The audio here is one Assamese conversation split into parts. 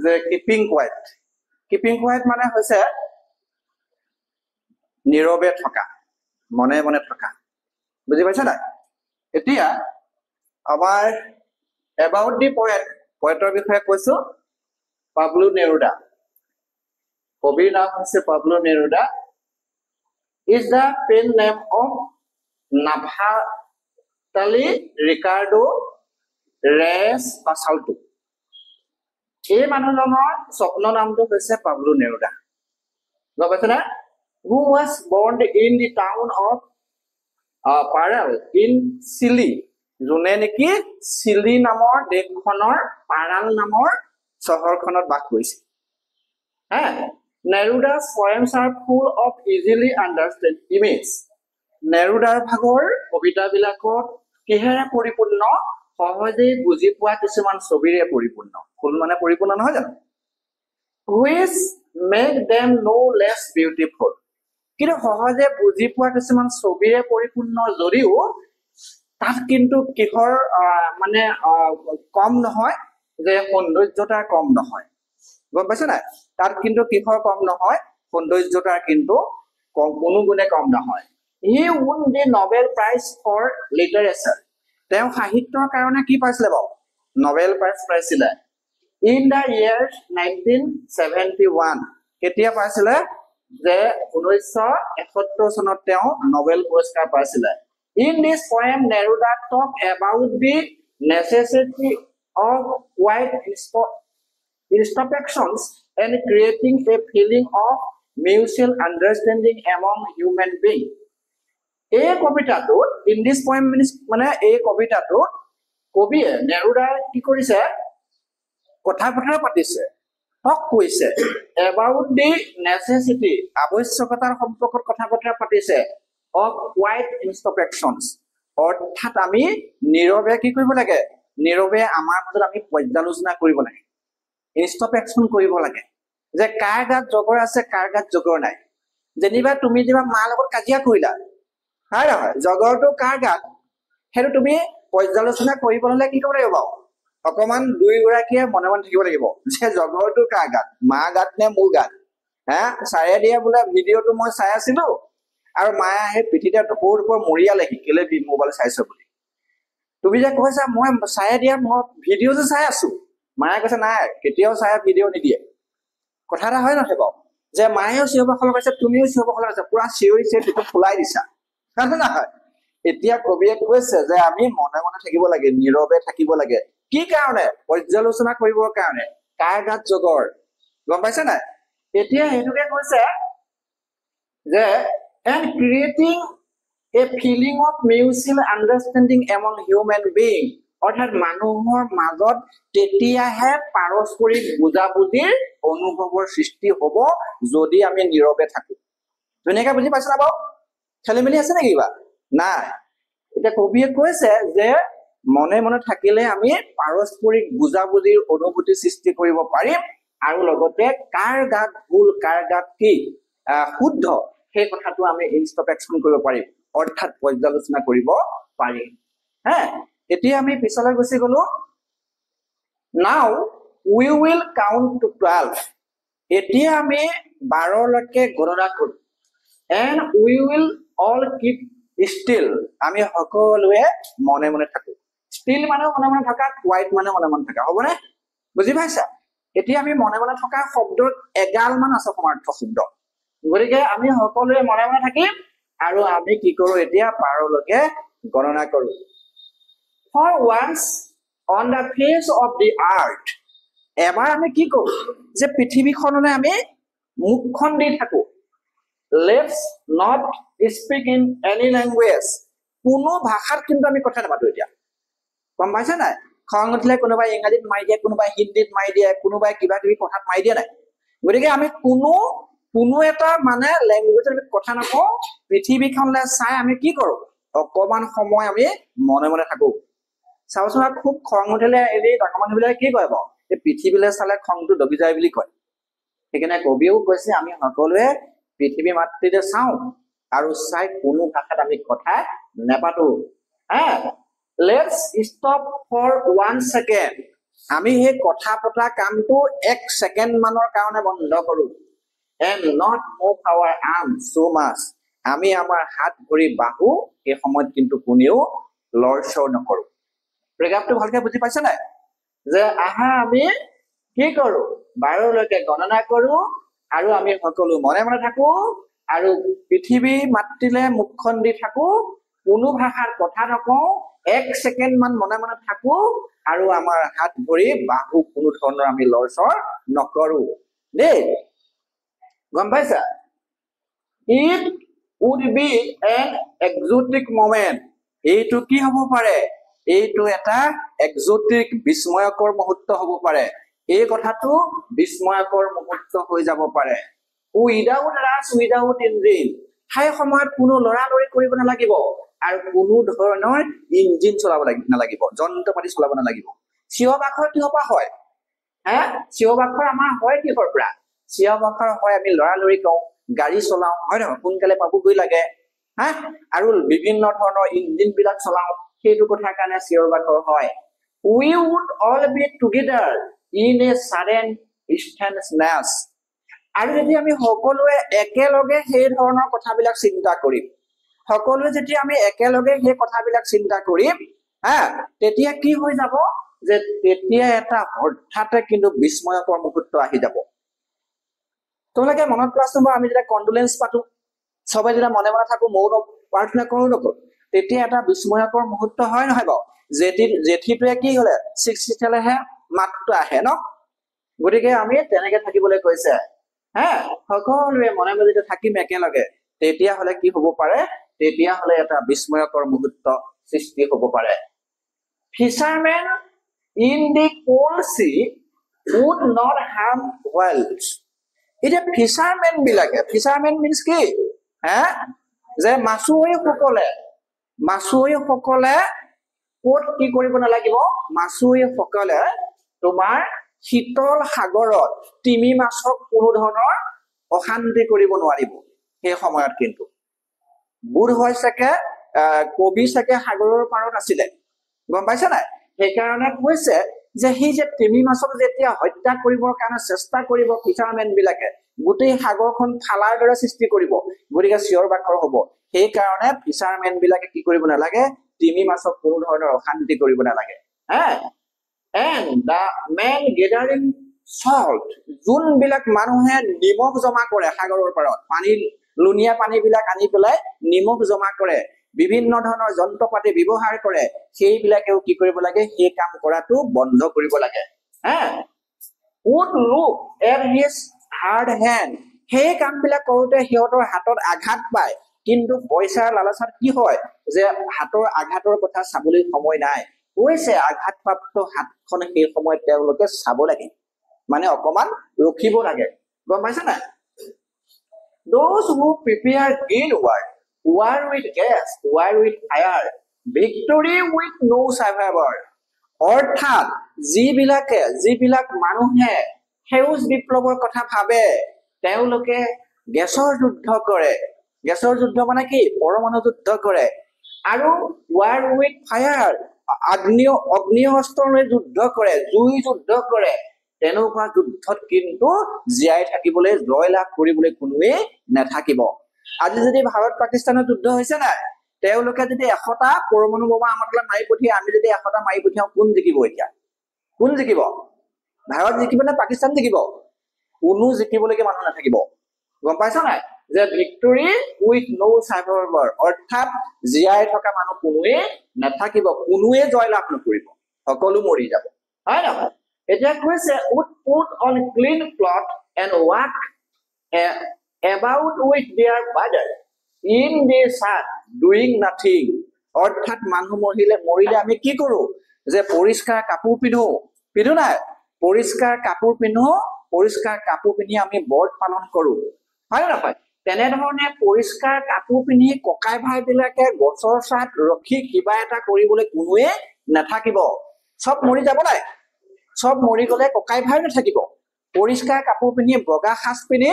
যে কিপিং কোৱাইট মানে হৈছে নীৰৱে থকা মনে মনে থকা বুজি পাইছা নাই এতিয়া আমাৰ এবাউট দি পয়েটৰ বিষয়ে কৈছো পাব্লো নেৰুদা কবিৰ নাম হৈছে Pablo নেৰুদা is the pen name of Naftali Ricardo Reyes Basalto এই মানুহজনৰ স্বপ্ন নামটো হৈছে পাব্লো নেৰুদা গম পাইছে না who was born in the town of Parral in Chile যোনে নেকি চিলি নামৰ দেশখনৰ পাৰাল নামৰ চহৰখনত বাস কৰিছে হা Neruda's poems are full of easily understood images নেৰুদাৰ ভাগৰ কবিতাবিলাকত কিহেৰে পৰিপূৰ্ণ সহজে বুজি পোৱা কিছুমান ছবিৰে পৰিপূৰ্ণ ফুল মানে পৰিপূৰ্ণ নহয় জানো which make them no less beautiful কিন্তু সহজে বুজি পোৱা কিছুমান ছবিৰে পৰিপূৰ্ণ যদিও তাত কিন্তু কিহৰ মানে কম নহয় যে সৌন্দৰ্যতা কম নহয় গম পাইছা না তাত কিন্তু কিহৰ কম নহয় সৌন্দৰ্যতা কিন্তু কোনো গুণে কম নহয় he won the Nobel Prize for Literature তেওঁ সাহিত্যৰ কাৰণে কি পাইছিলে বাৰু Nobel Prize পাইছিলে in the year 1971 কেতিয়া পাইছিলে যে 1971 চনত তেওঁ নোবেল পুৰস্কাৰ পাইছিলে in this poem Neruda talk about the necessity of quiet introspections and creating a feeling of mutual understanding among human beings এই কবিতাটো in this poem মানে এই কবিতাটো কবিয়ে নেৰুদাই কি কৰিছে কথা পাতিছে টক কৈছে about the necessity আৱশ্যকতাৰ সম্পৰ্কত কথা পাতিছে of quiet introspections অৰ্থাৎ আমি নীৰৱে কি কৰিব লাগে নীৰৱে আমাৰ মাজত আমি পৰ্যালোচনা কৰিব লাগে ইনস্ট্ৰপেকশন কৰিব লাগে যে কাৰ গাত জগৰ আছে কাৰ গাত জগৰ নাই যেনিবা তুমি যেবা মা লগত কাজিয়া কৰিলা হয় নহয় জগৰটো কাৰ গাত হেতু তুমি পৰ্যালোচনা কৰিব হলে কি কৰিব লাগিব অকমান দুই গৰাকীয়ে মনে মনে থাকিব লাগিব যে জগৰটো কাৰ গাত মা গাত নে মোৰ গাত হা চায়ে দিয়া বোলে ভিডিওটো মই চাই আছিলো আৰু মায়া হে পিঠিতে টপৰ মৰিয়ালে হিকিলে মোবাইল চাইছো বুলি তুমি যে কৈছা মই চায়ে দিয়া মই ভিডিও যে চাই আছো মায়ে কৈছে নাই কেতিয়াও চাই ভিডিও নিদিয়ে কথা এটা হয় নহয় বাৰু যে মায়েও চিঞৰবাখৰ কৈছে তুমিও চিঞৰবাখৰ কৈছা পুৰা চিঞৰিছে সেইটো ফুলাই দিছা হয় নহয় এতিয়া কবিয়ে কৈছে যে আমি মনে মনে থাকিব লাগে নীৰৱে থাকিব লাগে কি কাৰণে পৰ্যালোচনা কৰিবৰ কাৰণে কাৰ গাত জগৰ গম পাইছে নাই এতিয়া হেতুকে কৈছে যে and creating a feeling of mutual understanding among human beings অৰ্থাৎ মানুহৰ মাজত তেতিয়াহে পাৰস্পৰিক বুজাবুজিৰ অনুভৱৰ সৃষ্টি হ'ব যদি আমি নীৰৱে থাকো ধুনীয়াকৈ বুজি পাইছা না বাৰু খেলিমেলি আছে নেকি বা নাই এটা কবিয়ে কৈছে যে মনে মনে থাকিলে আমি পাৰস্পৰিক বুজাবুজিৰ অনুভূতি সৃষ্টি কৰিব পাৰিম আৰু লগতে কাৰ গাত ভুল কাৰ গাত কি শুদ্ধ সেই কথাটো আমি ইনস্ট্ৰপেকশন কৰিব পাৰিম অৰ্থাৎ পৰ্যালোচনা কৰিব পাৰিম হা এতিয়া আমি পিছলৈ গুছি গলো now we will count to 12 এতিয়া আমি 12 লৈকে গণনা কৰিম and we will all keep still আমি সকলোৱে মনে মনে থাকো still মানে মনে মনে থাকা quiet মানে মনে মনে থাকা হ'ব নে বুজি পাইছা এতিয়া আমি মনে মনে থকা শব্দৰ এগাল মান আছে সমাৰ্থ শব্দ গৰিকে আমি সকলোৱে মনে মনে থাকিম আৰু আমি কি কৰো এতিয়া 12 লৈকে গণনা কৰো for once on the face of the earth এবাৰ আমি কি কৰো যে পৃথিৱীখনলৈ আমি মুখখন দি থাকো let's not speak in any language কোনো ভাষাত কিন্তু আমি কথা নাপাতো এতিয়া গম পাইছা নাই খং উঠিলে কোনোবাই ইংৰাজীত মাৰি দিয়ে কোনোবাই হিন্দীত মাৰি দিয়ে কোনোবাই কিবা কিবি কথাত মাৰি দিয়ে নাই গতিকে আমি কোনো এটা মানে ল্যাঙ্গুৱেজৰ কথা নকওঁ পৃথিৱীখনলৈ চাই আমি কি কৰো অকমান সময় আমি মনে মনে থাকো চাওচোন খুব খং উঠিলে এই ডাঙৰ মানুহবিলাকে কি কয় বাৰু এই পৃথিৱীলৈ চালে খংটো দবি যায় বুলি কয় সেইকাৰণে কবিও কৈছে আমি সকলোৱে পৃথিৱী মাতৃতে চাওঁ আৰু চাই কোনো ভাষাত আমি কথা নেপাতো let's stop for 1 second আমি সেই কথা পতা কামটো 1 সেকেন্ড মানৰ কাৰণে বন্ধ কৰো and not move our arms so much আমি আমাৰ হাত ভৰি বাহু এই সময়ত কিন্তু কোনেও লৰচৰ নকৰো প্ৰেগাপটো ভালকে বুজি পাইছে নাই যে আহা আমি কি কৰো 12 লৈকে গণনা কৰো আৰু আমি সকলো মনে মনে থাকো আৰু পৃথিৱী মাতৃলে মুখখন দি থাকো কোনো ভাষাৰ কথা নকওঁ 1 সেকেন্ড মান মনে মনে থাকো আৰু আমাৰ হাত ভৰি বাহু কোনো ধৰণৰ আমি লৰচৰ নকৰো দেই গম পাইছা it would be an exotic moment এইটো কি হ'ব পাৰে এইটো এটা exotic বিস্ময়কৰ মুহূৰ্ত হ'ব পাৰে এই কথাটো বিস্ময়কৰ মুহূৰ্ত হৈ যাব পাৰে without rush without engine হাই সময়ত কোনো লৰালৰি কৰিব নালাগিব আৰু কোনো ধৰণৰ ইঞ্জিন চলাব নালাগিব যন্ত্ৰপাতি চলাব নালাগিব চিঞৰ-বাখৰ কিহৰ পৰা হয় চিঞৰ-বাখৰ আমাৰ হয় কিহৰ পৰা চিঞৰ-বাখৰ হয় আমি লৰালৰি কওঁ গাড়ী চলাও হয় নহয় সোনকালে পাবগৈ লাগে আৰু বিভিন্ন ধৰণৰ ইঞ্জিন বিলাক চলাও সেইটো কথাৰ কাৰণে চিঞৰ-বাখৰ হয় we would all be together in a sudden instantaneous আৰু যদি আমি সকলোৱে একেলগে সেই ধৰণৰ কথাবিলাক চিন্তা কৰিম সকলোৱে যেতিয়া আমি একেলগে সেই কথাবিলাক চিন্তা কৰিম তেতিয়া কি হৈ যাব যে তেতিয়া এটা হঠাতে কিন্তু বিস্ময়কৰ মুহূৰ্ত আহি যাব তোমালোকে মনত পেলাইছো আমি যেতিয়া কন্ডোলেন্স পাতো সবাই যেতিয়া মনে মনে থাকো মৌন প্ৰাৰ্থনা কৰো নকৰো তেতিয়া এটা বিস্ময়কৰ মুহূৰ্ত হয় নহয় বাৰু জেঠিটোৱে কি হলে 60 থেলেহে মাতটো আহে ন গতিকে আমি তেনেকে থাকিবলৈ কৈছে সকলোৱে মনে মনে যেতিয়া থাকিম একেলগে তেতিয়া হলে কি হ'ব পাৰে তেতিয়া হলে এটা বিস্ময়কৰ মুহূৰ্ত সৃষ্টি হ'ব পাৰে fishermen in the cold sea would not harm whales এটা fishermen বিলাকে fishermen means কি যে মাছুৱৈসকলে ক'ত কি কৰিব নালাগিব মাছুৱৈসকলে তোমাৰ শীতল সাগৰত তিমি মাছক কোনো ধৰণৰ অশান্তি কৰিব নোৱাৰিব সেই সময়ত কিন্তু বুধ হয় চাগে কবি চাগে সাগৰৰ পাৰত আছিলে গম পাইছা নাই সেইকাৰণে কৈছে যে সেই যে তিমি মাছক যেতিয়া হত্যা কৰিবৰ কাৰণে চেষ্টা কৰিব ফিচাৰমেন বিলাকে গোটেই সাগৰখন ফালাৰ দৰে সৃষ্টি কৰিব গতিকে চিঞৰ-বাখৰ হ'ব সেই কাৰণে ফিচাৰমেন বিলাকে কি কৰিব নালাগে তিমি মাছক কোনো ধৰণৰ অশান্তি কৰিব নালাগে and the men gathering salt যোনবিলাক মানুহে নিমখ জমা কৰে সাগৰৰ পাৰত পানী লুনিয়া পানী বিলাক আনি পেলাই নিমখ জমা কৰে বিভিন্ন ধৰণৰ যন্ত্ৰপাতি ব্যৱহাৰ কৰে সেইবিলাকেও কি কৰিব লাগে সেই কাম কৰাটো বন্ধ কৰিব লাগে would look at his hard hand সেই কাম বিলাক কৰোতে সিহঁতৰ হাতত আঘাত পায় কিন্তু পইচাৰ লালসাত কি হয় যে হাতৰ আঘাতৰ কথা চাবলৈ সময় নাই কৈছে আঘাতপ্ৰাপ্ত হাতখন সেই সময়ত তেওঁলোকে চাব লাগে মানে অকমান ৰখিব লাগে গম পাইছা না those who prepare in war with gas war with fire victory with no survivor অৰ্থাৎ যিবিলাক মানুহে সেউজ বিপ্লৱৰ কথা ভাবে তেওঁলোকে গেছৰ যুদ্ধ কৰে গেছৰ যুদ্ধ মানে কি পৰমাণু যুদ্ধ কৰে আৰু war with fire অগ্নিঅস্ত্ৰৰে যুদ্ধ কৰে জুই যুদ্ধ কৰে তেনেকুৱা যুদ্ধত কিন্তু জীয়াই থাকিবলৈ জয় লাভ কৰিবলৈ কোনোৱে নাথাকিব আজি যদি ভাৰত পাকিস্তানৰ যুদ্ধ হৈছে না তেওঁলোকে যদি 100টা পৰমাণু বোমা আমাকলে মাৰি পঠিয়াই আমি যদি 100টা মাৰি পঠিয়াও কোন জিকিব এতিয়া কোন জিকিব ভাৰত জিকিব না পাকিস্তান জিকিব কোনো জিকিবলৈকে মানুহ নাথাকিব গম পাইছা নাই যে ভিক্টৰী উইথ নো সাৰ্ভাইভাৰ অৰ্থাৎ জীয়াই থকা মানুহ কোনোৱে নাথাকিব কোনোৱে জয় লাভ নকৰিব সকলো মৰি যাব হয় না এতিয়া কৈছে would put on clean cloth and walk about with their burden in the sun doing nothing অৰ্থাৎ মানুহ মৰিলে আমি কি কৰো যে পৰিষ্কাৰ কাপোৰ পিন্ধো নাই পৰিষ্কাৰ কাপোৰ পিন্ধি আমি ব্ৰত পালন কৰো হয় না হয় তেনেধৰণে পৰিষ্কাৰ কাপোৰ পিন্ধি ককাই ভাই বিলাকে গছৰ ছাঁত ৰখি কিবা এটা কৰিবলৈ কোনোৱে নাথাকিব সব মৰি যাব নাই সব মৰি গলে ককাই ভাই নাথাকিব পৰিষ্কাৰ কাপোৰ পিন্ধি বগা সাজ পিন্ধি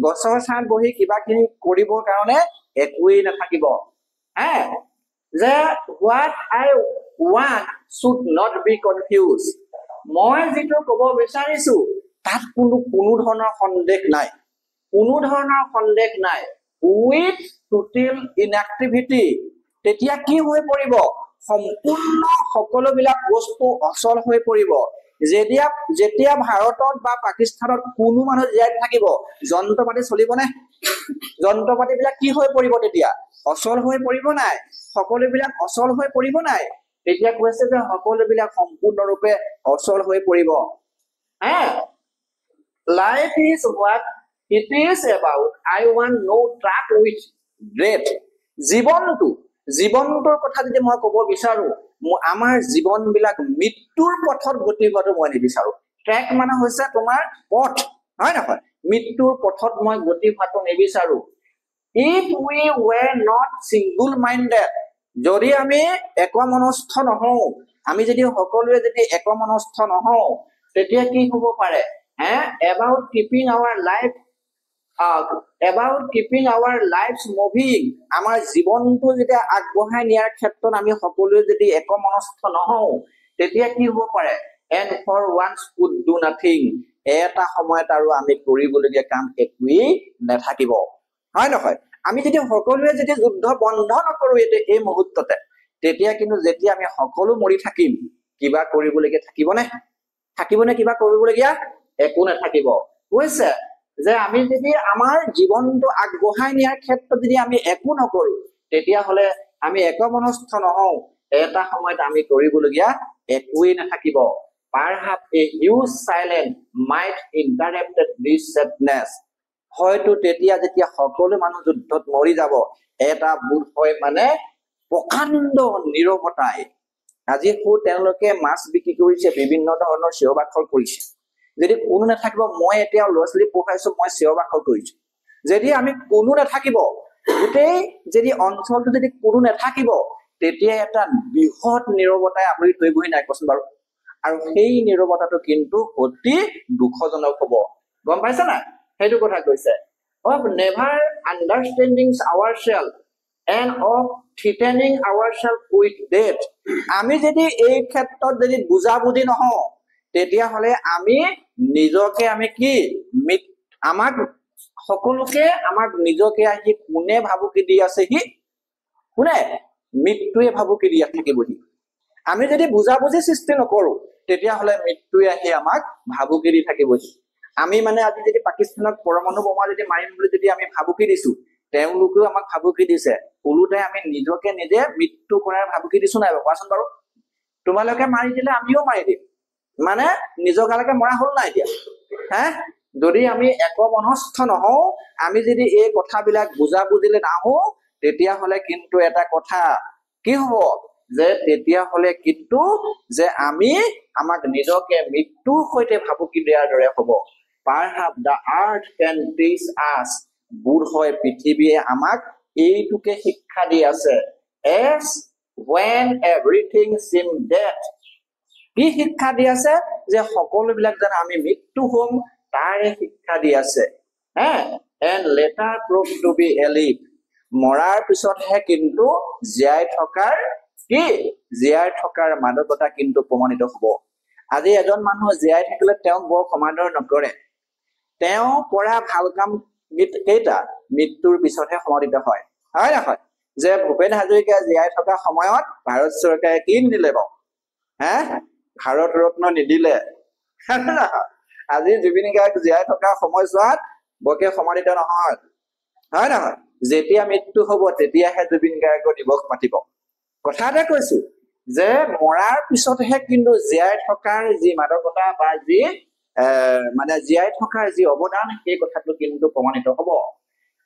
গছৰ ছাঁত বহি কিবা কিনি কৰিবৰ কাৰণে একোৱেই নাথাকিব যে what I want should not be confused মই যেটো কব বিচাৰিছো তাত কোনো ধৰণৰ সন্দেহ নাই, কোনো ধৰণৰ সন্দেহ নাই। উইথ টোটেল ইনএক্টিভিটি তেতিয়া কি হৈ পৰিব, সম্পূৰ্ণ সকলোবিলাক বস্তু অচল হৈ পৰিব। যেতিয়া ভাৰতত বা পাকিস্তানত কোনো মানুহ জীয়াই থাকিব, যন্ত্ৰ পাতি চলিবনে? যন্ত্ৰ পাতিবিলাক কি হৈ পৰিব, তেতিয়া অচল হৈ পৰিব নাই? সকলোবিলাক অচল হৈ পৰিব নাই? তেতিয়া কৈছে যে সকলোবিলাক সম্পূৰ্ণৰূপে অচল হৈ পৰিব। Life is what it is about, I want no track with death. জীৱনটোৰ কথা যদি মই কব বিচাৰো, আমাৰ জীৱন বিলাক মৃত্যুৰ পথত গতি কৰাটো মই নিবিচাৰো। ট্ৰেক মানে হৈছে তোমাৰ পথ, হয় নহয়? মৃত্যুৰ পথত মই গতি হোৱাটো নিবিচাৰো। If we were not single minded, যদি আমি একমনস্থ নহওঁ, আমি যদি সকলোৱে যদি একমনস্থ নহওঁ, তেতিয়া কি হব পাৰে? about keeping our lives moving, আমাৰ জীৱনটো যেতিয়া আগবঢ়াই নিয়াৰ ক্ষেত্ৰত আমি সকলোৱে যদি একমনস্থ নহওঁ, তেতিয়া কি হব পাৰে? and for once could do nothing, এটা সময়ত আৰু আমি কৰিবলগীয়া কাম একোৱেই নাথাকিব, হয় নহয়? আমি যদি সকলোৱে যদি যুদ্ধ বন্ধ নকৰো এই মুহূৰ্ততে, তেতিয়া কিন্তু যেতিয়া আমি সকলো মৰি থাকিম, কিবা কৰিবলগীয়া থাকিবনে? কিবা কৰিবলগীয়া একো নাথাকিব। কৈছে যে আমি যদি আমাৰ জীৱনটো আগবঢ়াই নিয়াৰ ক্ষেত্ৰত যদি আমি একো নকৰো, তেতিয়াহলে আমি একমনস্থ নহওঁ, এটা সময়ত আমি কৰিবলগীয়া একোৱেই নাথাকিব। Perhaps a huge silence might interrupt this sadness, হয়তো তেতিয়া যেতিয়া সকলো মানুহ যুদ্ধত মৰি যাব, এটা বোধ হয় মানে প্ৰকাণ্ড নীৰৱতাই, আজি তেওঁলোকে মাছ বিক্ৰী কৰিছে, বিভিন্ন ধৰণৰ সেৱা বাখৰ কৰিছে, যদি কোনো নাথাকিব, মই এতিয়া ল'ৰা ছোৱালী পঢ়াইছো, মই সেৱা বাখৰ কৰিছো, যদি আমি কোনো নাথাকিব, গোটেই যদি অঞ্চলটো যদি কোনো নাথাকিব, তেতিয়া এটা বৃহৎ নীৰৱতাই আৱৰি ধৰিবহি নাই কচোন বাৰু? আৰু সেই নীৰৱতাটো কিন্তু অতি দুখজনক হব, গম পাইছা না? সেইটো কথা কৈছে। of never understanding ourselves and of threatening ourselves with death, আমি যদি এই ক্ষেত্ৰত যদি বুজাবুজি নহওঁ, তেতিয়াহলে আমি নিজকে আমি কি আমাক সকলোকে আমাক নিজকে আহি কোনে ভাবুকি দি আছেহি? কোনে? মৃত্যুৱে ভাবুকি দি থাকিবহি। আমি যদি বুজাবুজি সৃষ্টি নকৰো, তেতিয়াহলে মৃত্যুৱে আহি আমাক ভাবুকি দি থাকিবহি। আমি মানে আজি যদি পাকিস্তানক পৰমাণু বোমা যদি মাৰিম বুলি যদি আমি ভাবুকি দিছো, তেওঁলোকেও আমাক ভাবুকি দিছে, ওলোটাই আমি নিজকে নিজে মৃত্যু কৰাৰ ভাবুকি দিছো নাই? কোৱাচোন বাৰু? তোমালোকে মাৰি দিলে আমিও মাৰি দিম, মানে নিজৰ গালৈকে মৰা হল নাই এতিয়া? যদি আমি একমনস্থ নহওঁ, আমি যদি এই কথাবিলাক বুজাবুজিলে নাহো, তেতিয়াহলে কিন্তু এটা কথা কি হব, যে তেতিয়াহলে কিন্তু যে আমি আমাক নিজকে মৃত্যুৰ সৈতে ভাবুকি দিয়াৰ দৰে হব। Perhaps the earth can teach us, বোধ হয় পৃথিৱীয়ে আমাক এইটোকে শিক্ষা দি আছে, as when everything seemed dead, কি শিক্ষা দি আছে? যে সকলোবিলাক যেন আমি মৃত্যু হম, তাৰে শিক্ষা দি আছে। and later prove to be alive, মৰাৰ পিছতহে কিন্তু জীয়াই থকাৰ মাদকতা কিন্তু প্ৰমাণিত হব। আজি এজন মানুহ জীয়াই থাকিলে তেওঁক বৰ সমাদৰ নকৰে, তেওঁ কৰা ভাল কাম কেইটা মৃত্যুৰ পিছতহে সমাদিত হয়, হয় নহয়? যে ভূপেন হাজৰিকা জীয়াই থকা সময়ত ভাৰত চৰকাৰে কি নিদিলে বাৰু? ভাৰত ৰত্ন নিদিলে। আজি জুবিন গাৰ্গ জীয়াই থকা সময়ছোৱাত বৰকে সমাদিত নহয়, হয় নহয়? যেতিয়া মৃত্যু হব, তেতিয়াহে জুবিন গাৰ্গৰ দিৱস পাতিব। কথা এটা কৈছো যে মৰাৰ পিছতহে কিন্তু জীয়াই থকাৰ যি মাদকতা বা যি মানে জীয়াই থকাৰ যি অৱদান, সেই কথাটো কিন্তু প্ৰমাণিত হব।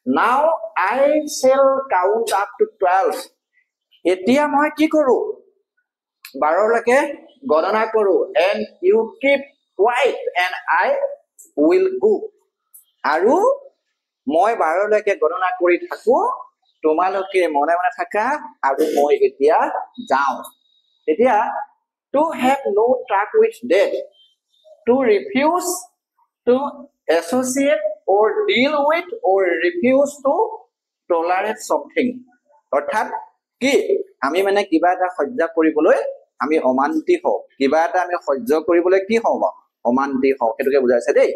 Now I shall count up to 12, এতিয়া মই কি কৰো? 12লৈকে গণনা কৰো, and you keep quiet and I will go, আৰু মই 12লৈকে গণনা কৰি থাকো, তোমালোকে মনে মনে থাকা, আৰু মই এতিয়া যাওঁ। এতিয়া to have no track with death, to refuse to associate or deal with or refuse to tolerate something, অৰ্থাৎ কি আমি মানে কিবা এটা সহ্য কৰিবলৈ আমি অমান্তি হওঁ কিবা এটা আমি সহ্য কৰিবলৈ কি হওঁ অমান্তি হওঁ সেইটোকে বুজাইছে দেই